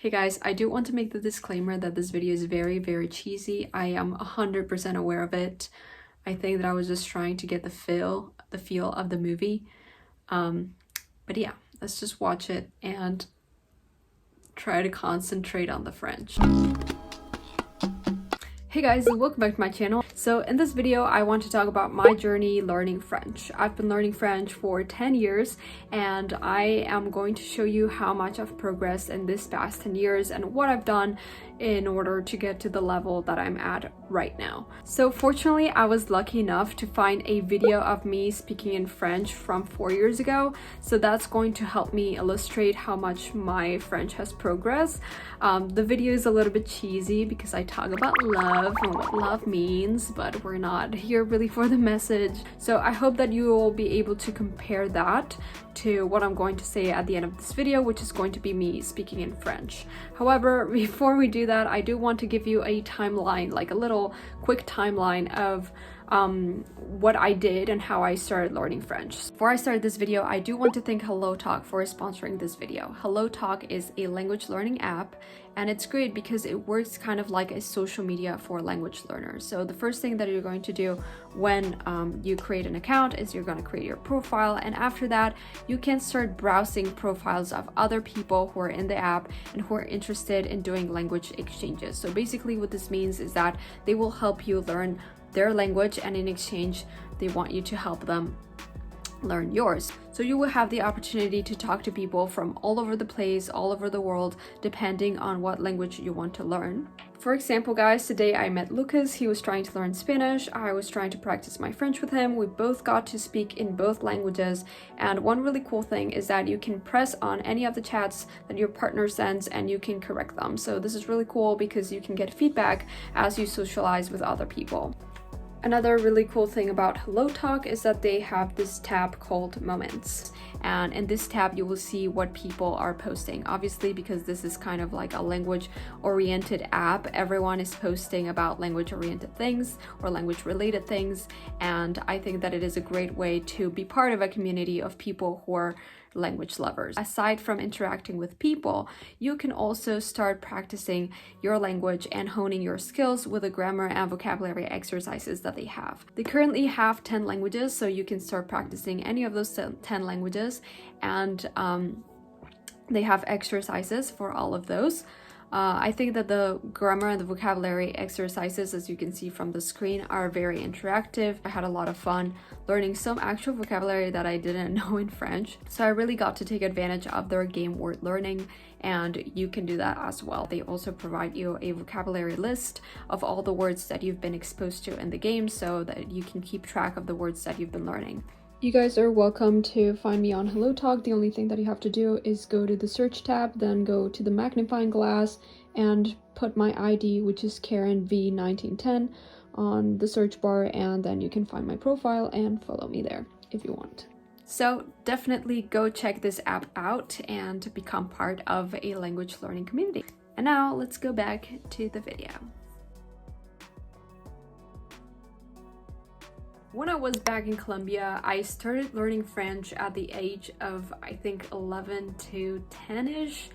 Hey guys, I do want to make the disclaimer that this video is very cheesy. I am 100% aware of it. I think that I was just trying to get the feel of the movie. But yeah, let's just watch it and try to concentrate on the French. Hey guys, welcome back to my channel. So in this video, I want to talk about my journey learning French. I've been learning French for 10 years and I am going to show you how much I've progressed in this past 10 years and what I've done in order to get to the level that I'm at right now. So fortunately, I was lucky enough to find a video of me speaking in French from 4 years ago. So that's going to help me illustrate how much my French has progressed. The video is a little bit cheesy because I talk about love and what love means, but we're not here really for the message. So I hope that you will be able to compare that to what I'm going to say at the end of this video, which is going to be me speaking in French. However, before we do that, I do want to give you a timeline, like a little quick timeline of what I did and how I started learning French. Before I start this video, I do want to thank HelloTalk for sponsoring this video. HelloTalk is a language learning app and it's great because it works kind of like a social media for language learners. So the first thing that you're going to do when you create an account is you're going to create your profile, and after that you can start browsing profiles of other people who are in the app and who are interested in doing language exchanges. So basically what this means is that they will help you learn their language, and in exchange they want you to help them learn yours. So you will have the opportunity to talk to people from all over the place, all over the world, depending on what language you want to learn. For example, guys, today I met Lucas. He was trying to learn Spanish. I was trying to practice my French with him. We both got to speak in both languages. And one really cool thing is that you can press on any of the chats that your partner sends and you can correct them. So this is really cool because you can get feedback as you socialize with other people. Another really cool thing about HelloTalk is that they have this tab called Moments. And in this tab, you will see what people are posting. Obviously, because this is kind of like a language-oriented app, everyone is posting about language-oriented things or language-related things. And I think that it is a great way to be part of a community of people who are language lovers. Aside from interacting with people, you can also start practicing your language and honing your skills with the grammar and vocabulary exercises that they have. They currently have 10 languages, so you can start practicing any of those 10 languages, and they have exercises for all of those. I think that the grammar and the vocabulary exercises, as you can see from the screen, are very interactive. I had a lot of fun learning some actual vocabulary that I didn't know in French. So I really got to take advantage of their game word learning, and you can do that as well. They also provide you a vocabulary list of all the words that you've been exposed to in the game so that you can keep track of the words that you've been learning. You guys are welcome to find me on HelloTalk. The only thing that you have to do is go to the search tab, then go to the magnifying glass and put my ID, which is Karen V1910, on the search bar, and then you can find my profile and follow me there if you want. So definitely go check this app out and become part of a language learning community. And now let's go back to the video. When I was back in Colombia, I started learning French at the age of, I think, 11 to 10-ish.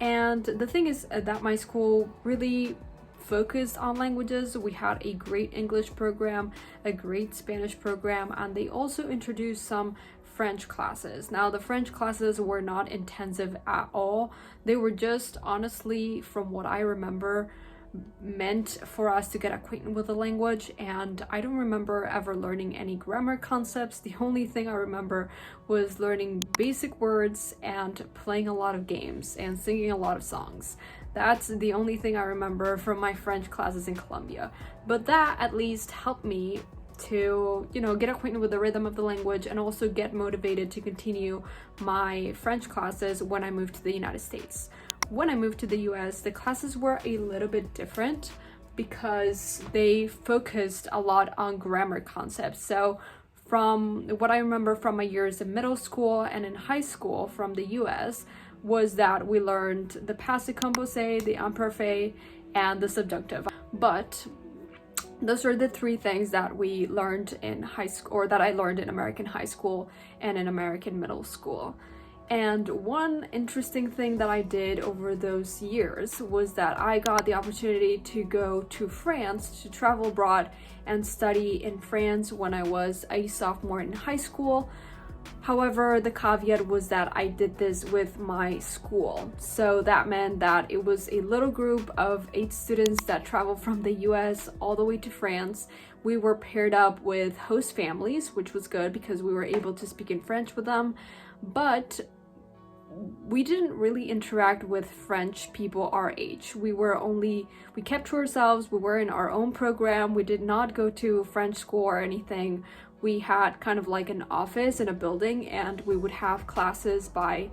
And the thing is that my school really focused on languages. We had a great English program, a great Spanish program, and they also introduced some French classes. Now, the French classes were not intensive at all. They were just, honestly, from what I remember, meant for us to get acquainted with the language, and I don't remember ever learning any grammar concepts. The only thing I remember was learning basic words and playing a lot of games and singing a lot of songs. That's the only thing I remember from my French classes in Colombia, but that at least helped me to, get acquainted with the rhythm of the language and also get motivated to continue my French classes when I moved to the United States. When I moved to the US, the classes were a little bit different because they focused a lot on grammar concepts. So from what I remember from my years in middle school and in high school from the US was that we learned the passé composé, the imperfect, and the subjunctive. But those are the three things that we learned in high school, or that I learned in American high school and in American middle school. And one interesting thing that I did over those years was that I got the opportunity to go to France, to travel abroad and study in France when I was a sophomore in high school. However, the caveat was that I did this with my school. So that meant that it was a little group of 8 students that traveled from the US all the way to France. We were paired up with host families, which was good because we were able to speak in French with them. But we didn't really interact with French people our age. We kept to ourselves. We were in our own program. We did not go to French school or anything. We had kind of like an office in a building, and we would have classes by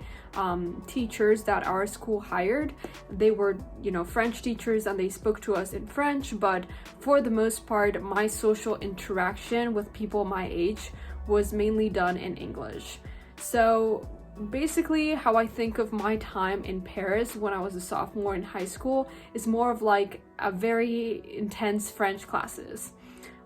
teachers that our school hired. They were, French teachers, and they spoke to us in French, but for the most part, my social interaction with people my age was mainly done in English. So basically, how I think of my time in Paris when I was a sophomore in high school is more of like a very intense French classes.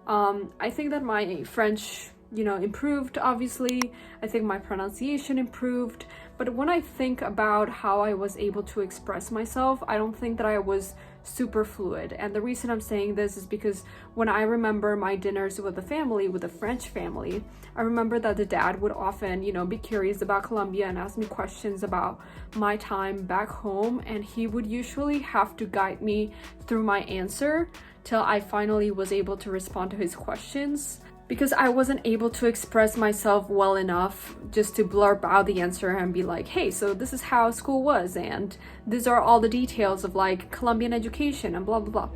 I think that my French, improved, obviously. I think my pronunciation improved. But when I think about how I was able to express myself, I don't think that I was super fluid. And the reason I'm saying this is because when I remember my dinners with the family, with the French family, I remember that the dad would often, be curious about Colombia and ask me questions about my time back home. And he would usually have to guide me through my answer till I finally was able to respond to his questions, because I wasn't able to express myself well enough just to blurb out the answer and be like, hey, so this is how school was, and these are all the details of like Colombian education and blah blah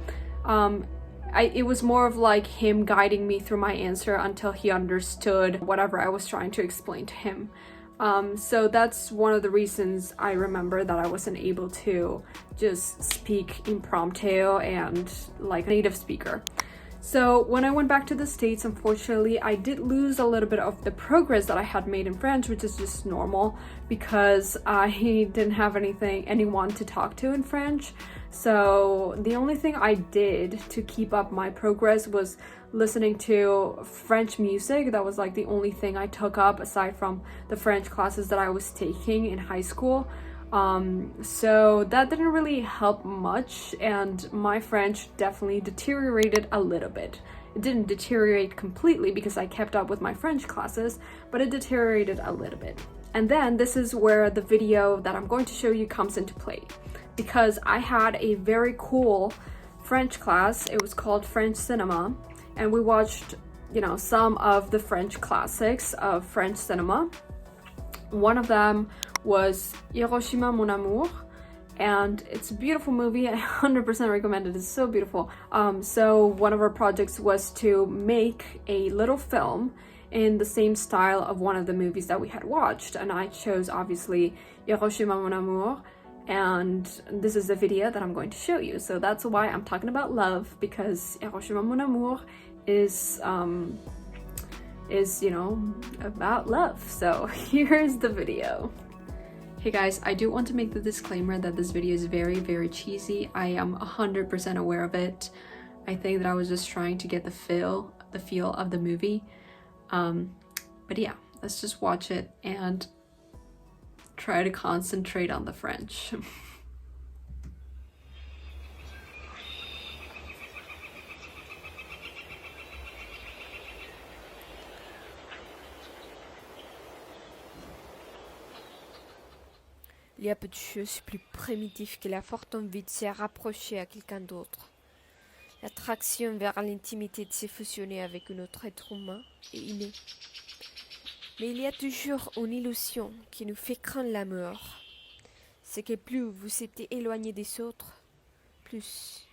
blah. It was more of like him guiding me through my answer until he understood whatever I was trying to explain to him. So that's one of the reasons I remember that I wasn't able to just speak impromptu and like a native speaker. So when I went back to the States, unfortunately, I did lose a little bit of the progress that I had made in French, which is just normal because I didn't have anyone to talk to in French. So the only thing I did to keep up my progress was listening to French music. That was like the only thing I took up aside from the French classes that I was taking in high school. So that didn't really help much, and my French definitely deteriorated a little bit. It didn't deteriorate completely because I kept up with my French classes, but it deteriorated a little bit. And then this is where the video that I'm going to show you comes into play, because I had a very cool French class. It was called French cinema, and we watched, some of the French classics of French cinema. One of them was Hiroshima Mon Amour, and it's a beautiful movie. I 100% recommend it. It's so beautiful. So one of our projects was to make a little film in the same style of one of the movies that we had watched, and I chose obviously Hiroshima Mon Amour, and this is the video that I'm going to show you. So that's why I'm talking about love, because Hiroshima Mon Amour is about love. So here's the video. Hey guys, I do want to make the disclaimer that this video is very, very cheesy. I am 100% aware of it. I think that I was just trying to get the feel of the movie. But yeah, let's just watch it and try to concentrate on the French. Il y a peu de choses plus primitives que la forte envie de se rapprocher à quelqu'un d'autre. L'attraction vers l'intimité de se fusionner avec un autre être humain est innée. Mais il y a toujours une illusion qui nous fait craindre la mort. C'est que plus vous êtes éloigné des autres, plus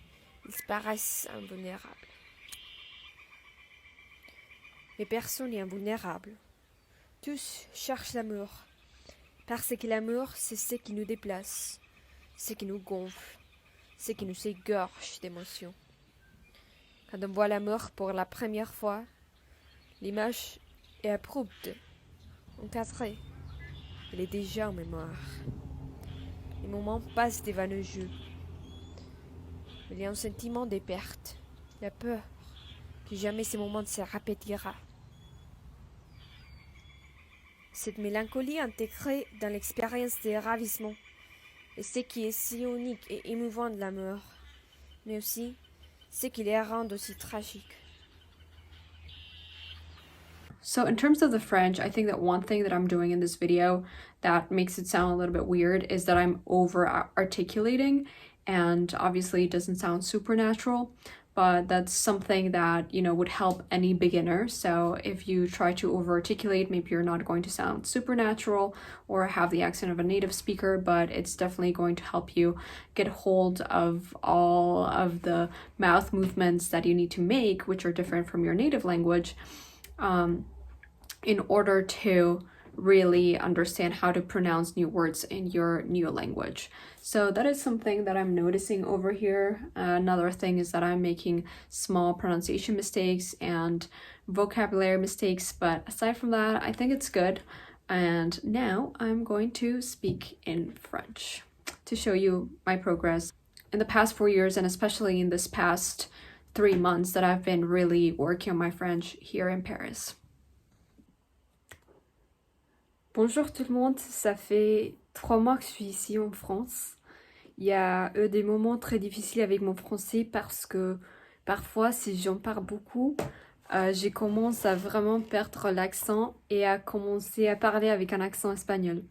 ils paraissent invulnérables. Mais personne n'est invulnérable. Tous cherchent la mort. Parce que l'amour, c'est ce qui nous déplace, ce qui nous gonfle, ce qui nous égorge d'émotions. Quand on voit la mort pour la première fois, l'image est abrupte, encadrée, elle est déjà en mémoire. Les moments passent devant nos yeux. Il y a un sentiment de perte, la peur que jamais ce moment ne se répétera. cette mélancolie intégrée dans l'expérience des ravissements, et ce qui est si unique et émouvant de l'amour, mais aussi ce qui les rend aussi tragiques. So in terms of the French, I think that one thing that I'm doing in this video that makes it sound a little bit weird is that I'm over articulating, and obviously it doesn't sound super natural, but that's something that, you know, would help any beginner. So if you try to over articulate, maybe you're not going to sound super natural or have the accent of a native speaker, but it's definitely going to help you get hold of all of the mouth movements that you need to make, which are different from your native language, in order to really understand how to pronounce new words in your new language. So that is something that I'm noticing over here. Another thing is that I'm making small pronunciation mistakes and vocabulary mistakes, but aside from that, I think it's good. And now I'm going to speak in French to show you my progress in the past 4 years, and especially in this past 3 months that I've been really working on my French here in Paris. Bonjour tout le monde, ça fait 3 mois que je suis ici en France. Il y a des moments très difficiles avec mon français parce que parfois, si j'en parle beaucoup, je commence à vraiment perdre l'accent et à commencer à parler avec un accent espagnol.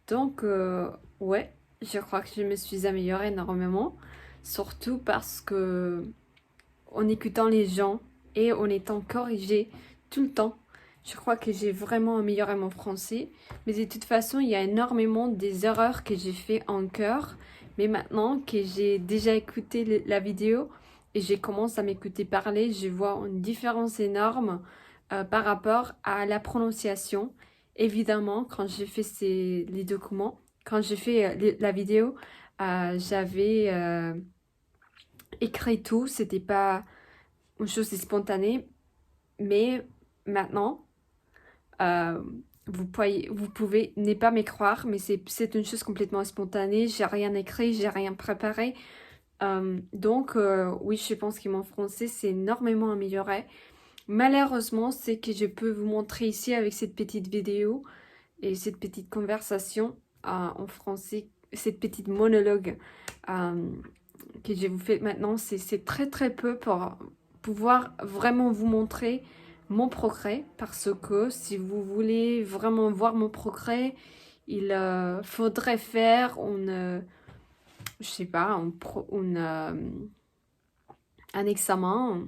Donc, ouais, je crois que je me suis améliorée énormément, surtout parce que en écoutant les gens et en étant corrigée tout le temps, je crois que j'ai vraiment amélioré mon français. Mais de toute façon, il y a énormément des erreurs que j'ai fait en chœur. Mais maintenant que j'ai déjà écouté la vidéo et j'ai commencé à m'écouter parler, je vois une différence énorme par rapport à la prononciation. Évidemment, quand j'ai fait les documents, quand j'ai fait la vidéo, j'avais écrit tout. C'était pas une chose spontanée. Mais maintenant, vous pouvez ne pas me croire, mais c'est une chose complètement spontanée. J'ai rien écrit, j'ai rien préparé. Donc, oui, je pense que mon français s'est énormément amélioré. Malheureusement, c'est que je peux vous montrer ici avec cette petite vidéo et cette petite conversation en français, cette petite monologue que je vous fais maintenant. C'est très très peu pour pouvoir vraiment vous montrer mon progrès, parce que si vous voulez vraiment voir mon progrès, il faudrait faire je sais pas, un examen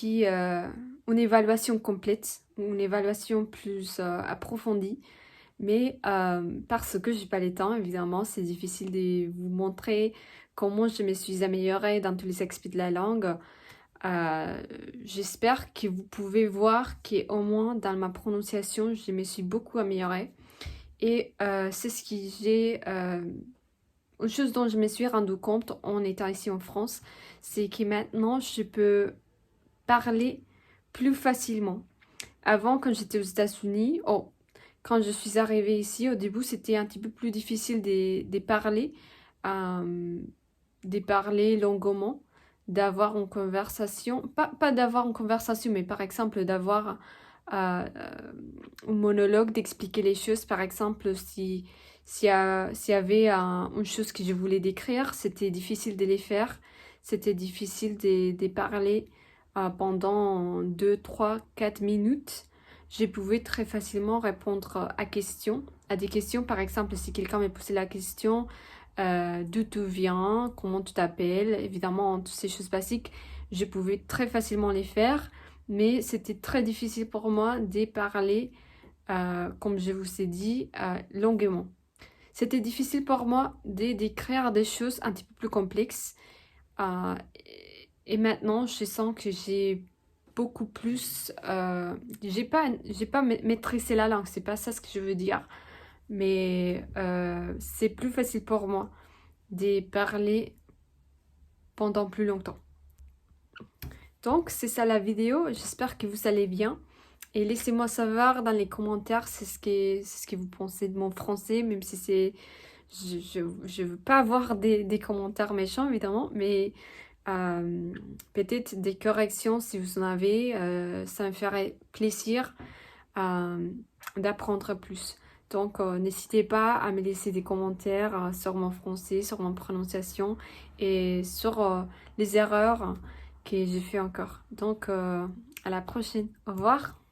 une évaluation complète, une évaluation plus approfondie. Mais parce que j'ai pas le temps, évidemment, c'est difficile de vous montrer comment je me suis améliorée dans tous les aspects de la langue. J'espère que vous pouvez voir qu'au moins dans ma prononciation, je me suis beaucoup améliorée. Et c'est ce que j'ai... une chose dont je me suis rendu compte en étant ici en France, c'est que maintenant, je peux parler plus facilement. Avant, quand j'étais aux États-Unis, quand je suis arrivée ici, au début, c'était un petit peu plus difficile de parler longuement, d'avoir une conversation, pas d'avoir une conversation, mais par exemple d'avoir un monologue, d'expliquer les choses. Par exemple, s'il y avait une chose que je voulais décrire, c'était difficile de les faire, c'était difficile de parler pendant 2, 3, 4 minutes. Je pouvais très facilement répondre à des questions. Par exemple, si quelqu'un me posait la question d'où tu viens, comment tu t'appelles, évidemment, toutes ces choses basiques, je pouvais très facilement les faire, mais c'était très difficile pour moi de parler, comme je vous ai dit, longuement. C'était difficile pour moi d'écrire des choses un petit peu plus complexes. Et maintenant, je sens que j'ai beaucoup plus... j'ai pas maîtrisé la langue, c'est pas ça ce que je veux dire. Mais c'est plus facile pour moi de parler pendant plus longtemps. Donc, c'est ça la vidéo. J'espère que vous allez bien. Et laissez-moi savoir dans les commentaires ce que vous pensez de mon français, même si c'est... Je veux pas avoir des commentaires méchants, évidemment, mais peut-être des corrections si vous en avez. Ça me ferait plaisir. d'apprendre plus. Donc, n'hésitez pas à me laisser des commentaires sur mon français, sur mon prononciation et sur les erreurs que j'ai fait encore. Donc, à la prochaine. Au revoir.